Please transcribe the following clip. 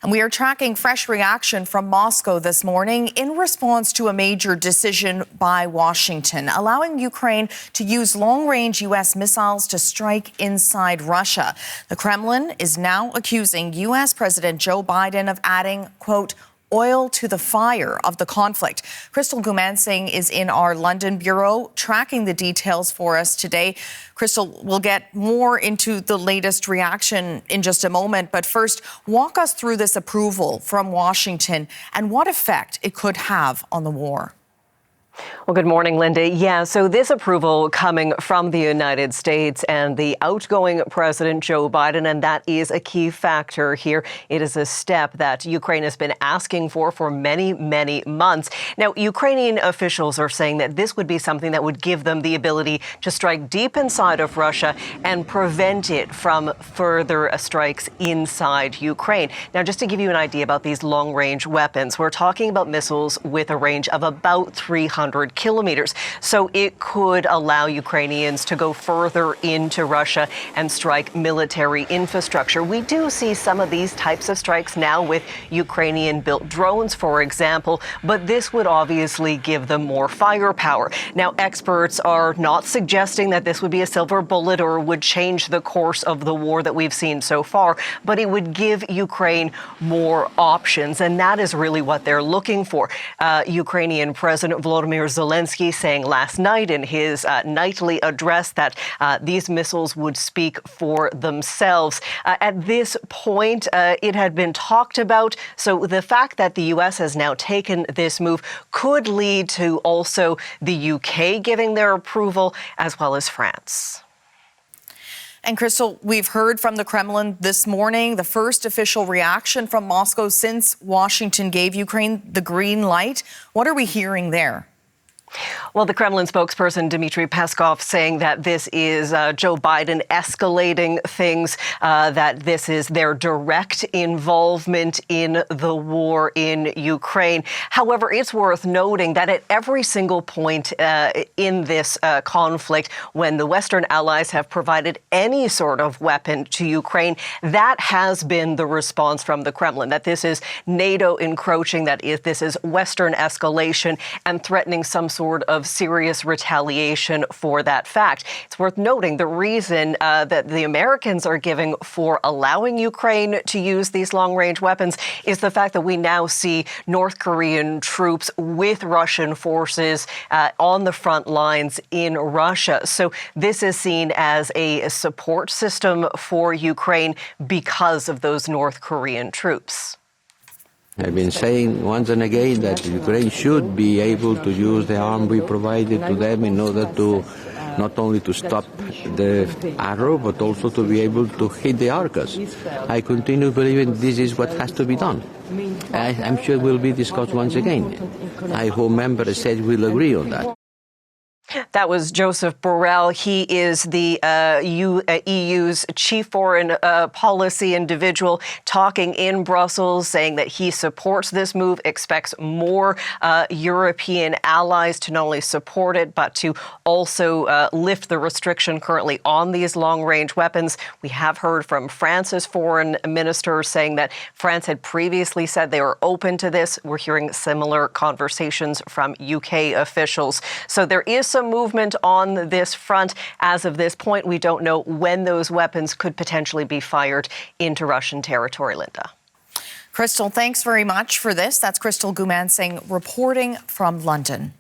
And we are tracking fresh reaction from Moscow this morning in response to a major decision by Washington, allowing Ukraine to use long-range U.S. missiles to strike inside Russia. The Kremlin is now accusing U.S. President Joe Biden of adding, quote, oil to the fire of the conflict. Crystal Gumansing is in our London bureau tracking the details for us today. Crystal, we'll get more into the latest reaction in just a moment, but first, walk us through this approval from Washington and what effect it could have on the war. Well, good morning, Linda. Yeah, so this approval coming from the United States and the outgoing President Joe Biden, and that is a key factor here. It is a step that Ukraine has been asking for many, many months. Now, Ukrainian officials are saying that this would be something that would give them the ability to strike deep inside of Russia and prevent it from further strikes inside Ukraine. Now, just to give you an idea about these long-range weapons, we're talking about missiles with a range of about 300 kilometers. So it could allow Ukrainians to go further into Russia and strike military infrastructure. We do see some of these types of strikes now with Ukrainian-built drones, for example, but this would obviously give them more firepower. Now, experts are not suggesting that this would be a silver bullet or would change the course of the war that we've seen so far, but it would give Ukraine more options, and that is really what they're looking for. Ukrainian President Volodymyr Zelensky saying last night in his nightly address that these missiles would speak for themselves. At this point, it had been talked about. So the fact that the U.S. has now taken this move could lead to also the U.K. giving their approval, as well as France. And Crystal, we've heard from the Kremlin this morning, the first official reaction from Moscow since Washington gave Ukraine the green light. What are we hearing there? Well, the Kremlin spokesperson Dmitry Peskov saying that this is Joe Biden escalating things, that this is their direct involvement in the war in Ukraine. However, it's worth noting that at every single point in this conflict, when the Western allies have provided any sort of weapon to Ukraine, that has been the response from the Kremlin, that this is NATO encroaching, that this is Western escalation and threatening some sort of serious retaliation for that fact. It's worth noting the reason that the Americans are giving for allowing Ukraine to use these long-range weapons is the fact that we now see North Korean troops with Russian forces on the front lines in Russia. So this is seen as a support system for Ukraine because of those North Korean troops. I've been saying once and again that Ukraine should be able to use the arm we provided to them in order to not only to stop the arrow, but also to be able to hit the Arcus. I continue believing this is what has to be done. I'm sure it will be discussed once again. I hope members said will agree on that. That was Joseph Borrell. He is the EU's chief foreign policy individual, talking in Brussels, saying that he supports this move, expects more European allies to not only support it, but to also lift the restriction currently on these long-range weapons. We have heard from France's foreign minister saying that France had previously said they were open to this. We're hearing similar conversations from UK officials. So there is some movement on this front. As of this point, we don't know when those weapons could potentially be fired into Russian territory, Linda. Crystal, thanks very much for this. That's Crystal Gumansing reporting from London.